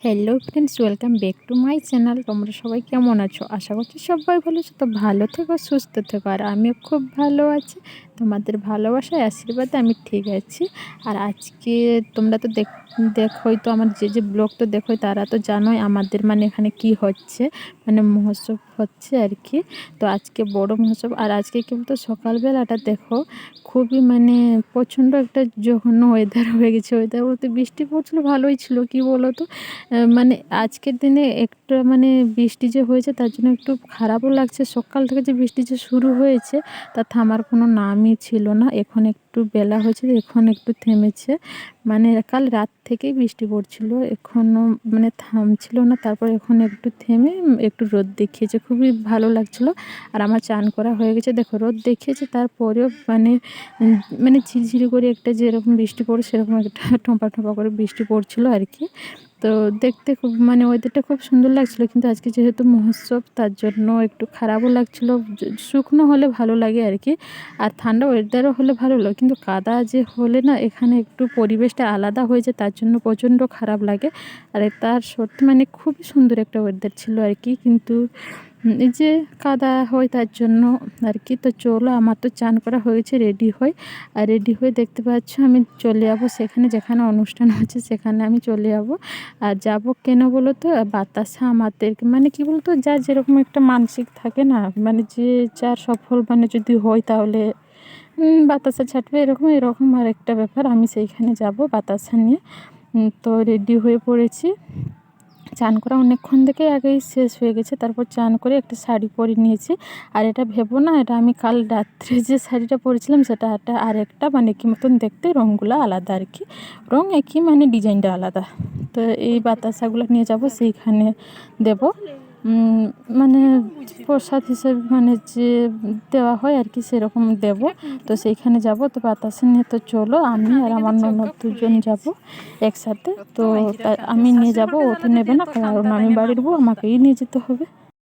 Hello friends, welcome back to my channel. তোমরা সবাই কেমন আছো? আশা করছি সবাই ভালো আছো। তো ভালো থেকো, সুস্থ থেকো। আর আমিও খুব ভালো আছি। তোমাদের ভালোবাসায় আশীর্বাদে আমি ঠিক আছি। আর আজকে তোমরা তো দেখোই তো, আমার যে ব্লগ তো দেখোই, তারা তো জানোই আমাদের মানে এখানে কি হচ্ছে, মানে মহোৎসব হচ্ছে আর কি। তো আজকে বড় মহোৎসব। আর আজকে কিন্তু সকালবেলাটা দেখো খুবই মানে প্রচণ্ড একটা জঘন্য ওয়েদার হয়ে গেছে। ওয়েদার বলতে বৃষ্টি পড়ছিল, ভালোই ছিল, কি বলো তো। মানে আজকের দিনে একটা মানে বৃষ্টি যে হয়েছে তার জন্য একটু খারাপও লাগছে। সকাল থেকে যে বৃষ্টি যে শুরু হয়েছে তা থামার কোনো নামই ছিল না। এখন একটু বেলা হয়েছে, এখন একটু থেমেছে। মানে কাল রাত থেকেই বৃষ্টি পড়ছিল, এখনও মানে থামছিল না। তারপর এখন একটু থেমে একটু রোদ দেখিয়েছে, খুবই ভালো লাগছিল। আর আমার চান করা হয়ে গেছে। দেখো রোদ দেখিয়েছে, তারপরেও মানে ঝিরঝিরি করে একটা যেরকম বৃষ্টি পড়ে সেরকম একটা ঠোঁপা ঠোঁপা করে বৃষ্টি পড়ছিল আর কি। তো দেখতে খুব মানে ওয়েদারটা খুব সুন্দর লাগছিলো। কিন্তু আজকে যেহেতু মহোৎসব তার জন্য একটু খারাপও লাগছিলো। শুকনো হলে ভালো লাগে আর কি, আর ঠান্ডা ওয়েদারও হলে ভালো লাগে। কিন্তু কাদা যে হলে না এখানে একটু পরিবেশটা আলাদা হয়ে যায়, তার জন্য প্রচণ্ড খারাপ লাগে। আর তার সত্যি মানে খুবই সুন্দর একটা ওয়েদার ছিল আর কি। কিন্তু এই যে কাদা হয় তার জন্য আর কি। তো চলো, আমার তো চান করা হয়েছে, রেডি হই। আর রেডি হয়ে দেখতে পাচ্ছ আমি চলে যাবো সেখানে, যেখানে অনুষ্ঠান হচ্ছে সেখানে আমি চলে যাবো। আর যাব কেন বলো তো, বাতাসা আমাদের মানে কি বলতো, যার যেরকম একটা মানসিক থাকে না, মানে যে যার সফল মানে যদি হয় তাহলে বাতাসা ছাড়বে, এরকম এরকম আর একটা ব্যাপার। আমি সেইখানে যাব বাতাসা নিয়ে। তো রেডি হয়ে পড়েছি। চান করা অনেকক্ষণ থেকে আগেই শেষ হয়ে গেছে। তারপর চান করে একটা শাড়ি পরে নিয়েছি। আর এটা ভেবো না, এটা আমি কাল রাত্রে যে শাড়িটা পরেছিলাম সেটা একটা আরেকটা মানে কি মতন দেখতে, রঙগুলো আলাদা আর কি। রঙ একই মানে ডিজাইনটা আলাদা। তো এই বাতাসাগুলো নিয়ে যাব, সেইখানে দেব মানে প্রসাদ হিসেবে, মানে যে দেওয়া হয় আর কি সেরকম দেব। তো সেইখানে যাব। তো বাতাসা নিয়ে তো চলো, আমি আর আমার ননদ দুজন যাব একসাথে। তো আমি নিয়ে যাব, ও তো নেবে না, কারণ আমি বাড়ির বউ, আমাকেই নিয়ে যেতে হবে।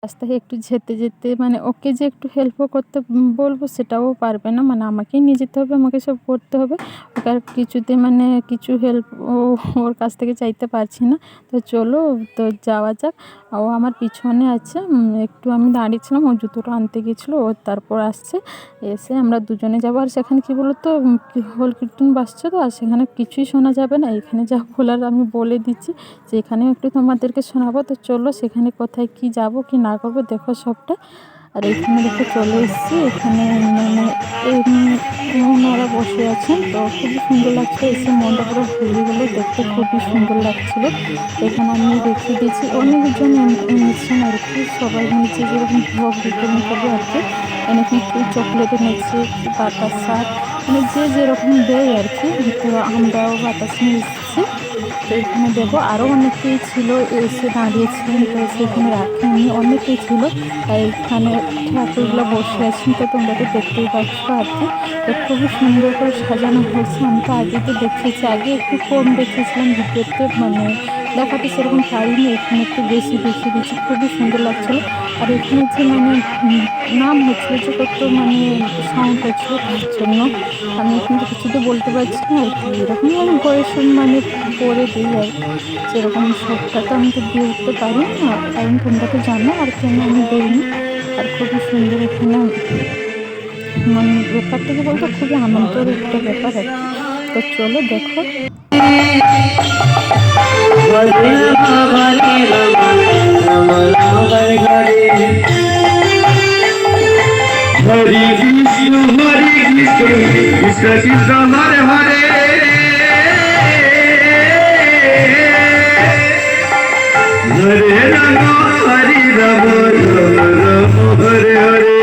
রাস্তায় একটু যেতে যেতে মানে ওকে যে একটু হেল্পও করতে বলবো সেটাও পারবে না, মানে আমাকেই নিয়ে যেতে হবে, আমাকে সব করতে হবে। ওকে আর কিছুতে মানে কিছু হেল্প ওর কাছ থেকে চাইতে পারছি না। তো চলো, তো যাওয়া যাক। ও আমার পিছনে আছে। একটু আমি দাঁড়িয়েছিলাম, ও জুতোটা আনতে গেছিলো, ও তারপর আসছে। এসে আমরা দুজনে যাবো। আর সেখানে কী বলো তো, হোল কীর্তন বাজছে তো, আর সেখানে কিছুই শোনা যাবে না। এখানে যা বলার আমি বলে দিচ্ছি, যে এখানেও একটু তোমাদেরকে শোনাবো। তো চলো, সেখানে কোথায় কি যাব কি না করবো দেখো সবটা। আর এইখানে দেখো চলে এসেছি। এখানে মানে ওনারা বসে আছেন, তো খুবই সুন্দর লাগছে। এসে মনটা পুরো ভরে গেলো, দেখতে খুবই সুন্দর লাগছিল। এখানে আমি রেখে দিয়েছি, অনেকজন এনেছেন আর কি, সবাই মানে যে যেরকম ভোগ বিতরণ করবে আর কি। এনেছেন কেউ চকলেট এনেছে, বাতাসা, মানে যে যেরকম দেয় আর কি। তো আমরাও বাতাস নিয়ে এসেছি। তো এখানে দেবো। আরও অনেকেই ছিল, এসে দাঁড়িয়েছিলেন, তো সেখানে রাখেননি, অনেকেই ছিল। আর এখানে ঠাকুরগুলো বসে আছেন, তো তোমরা তো দেখতেই পাচ্ছ আর কি। তো খুবই সুন্দর করে সাজানো হয়েছে। আমি তো আগেই তো দেখিয়েছি, আগে একটু কম দেখিয়েছিলাম ভিডিওতে, মানে দেখাতে সেরকম পারিনি। এখানে একটু বেশি দেখিয়ে দিচ্ছি, খুবই সুন্দর লাগছিলো। আর এখানে যে মানে নাম হচ্ছিলো, যে কত মানে সাউন্ড হচ্ছিলো, তার জন্য আমি কিন্তু কিছু তো বলতে পারছি না আর কি। এরকম আমি বয়স মানে করে দিই আর সেরকম সবটা তো আমি তো দিয়ে উঠতে পারি না, কারণ তোমরা তো জানো আর কেন আমি দিইনি। আর খুবই সুন্দর এখানে মানে ব্যাপারটা কি বলতো, খুবই আনন্দের একটা ব্যাপার আর কি। তো চলো দেখো। হরে কৃষ্ণ কৃষ্ণ কৃষ্ণ হরে হরে হরে রাম হরে রাম রাম রাম হরে হরে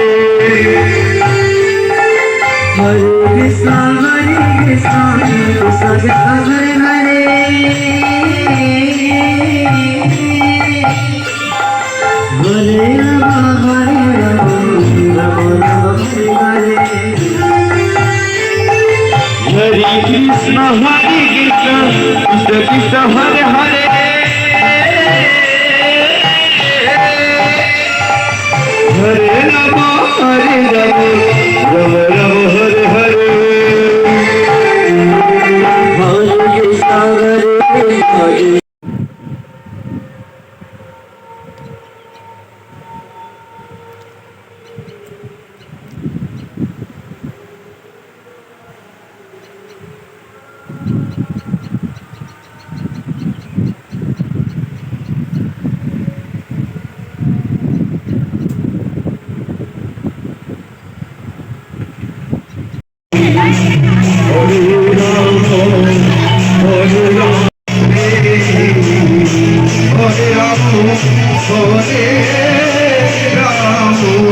হরে কৃষ্ণ কৃষ্ণ কৃষ্ণ হরে হরে হরে রাম হরে রাম রাম রাম হরে হরে হরে কৃষ্ণ কৃষ্ণ কৃষ্ণ কৃষ্ণ হরে হরে রাম হরে রাম রাম হরে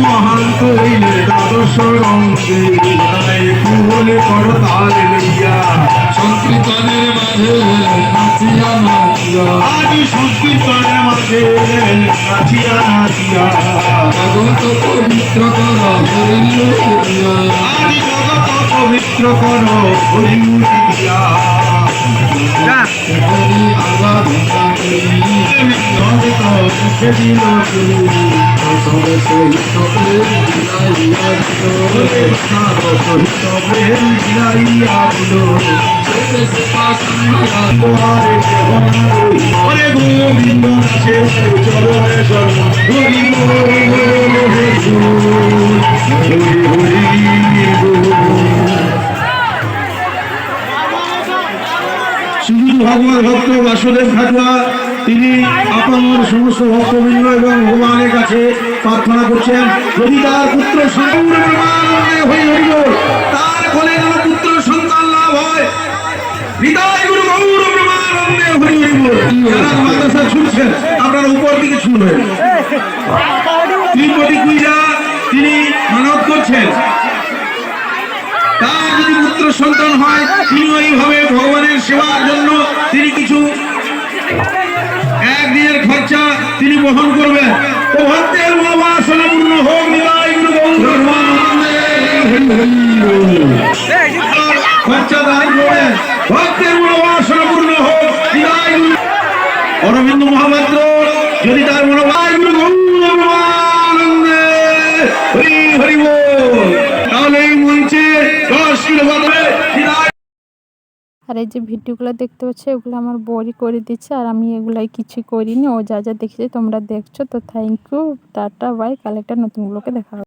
মহান কইলে দ্বাদশ রঙ্গে ফুল করো তাল লইয়া সংকীর্তনের মাঝে নাচিয়া নাচিয়া আদি সংকীর্তনের মাঝে নাচিয়া নাচিয়া জগত পবিত্র কর হরিল দিয়া আদি জগৎ পবিত্র করো হরি উঠিয়া হরি আরাধনা করি জগৎ মুখে দিল সবে সহিত প্রেম বিলাইয়া সহিত প্রেম বিলাইয়া দিল সবে সেবা সন্ধ্যা ওরে গোবিন্দ নাচে চরণে শরণ হরি শুধু ভগবান ভক্ত বাসুদেব খাটুয়া তিনি আপনার সমস্ত ভক্তবৃন্দ এবং ভগবানের কাছে প্রার্থনা করছেন যদি তার পুত্র সন্তান তার ফলে যেন পুত্র সন্তান লাভ হয় হৃদয় গুরু গৌর ব্রহ্মানন্দে হরি হরি বল। যারা মাদ্রাসা শুনছেন আপনারা উপর দিকে শুনবেন। তিরুপতি কুইরা তিনি মানত করছেন তার যদি পুত্র সন্তান হয় তিনি ওইভাবে ভগবানের সেবার জন্য তিনি কিছু একদিনের খরচা তিনি বহন করবেন। তো ভক্তের মনোবাসনা পূর্ণ হোক হৃদয় গুরু গৌর ব্রহ্মানন্দে হরি হরি বল। খরচা দান করেন ভক্তের মনোবাসনা পূর্ণ হোক হৃদয় গুরু অরবিন্দ মহাপাত্র যদি তার মনোবাসনা গৌরবানন্দে হরি হরি বল। তাহলে এই মঞ্চে 10 কিলো বাদে আর এই যে ভিডিওগুলো দেখতে পাচ্ছ এগুলো আমার বরই করে দিচ্ছে, আর আমি এগুলাই কিছু করিনি। ও যা যা দেখেছে তোমরা দেখছো। তো থ্যাংক ইউ, টাটা, বাই। কাল একটা নতুন ব্লগে দেখা হবে।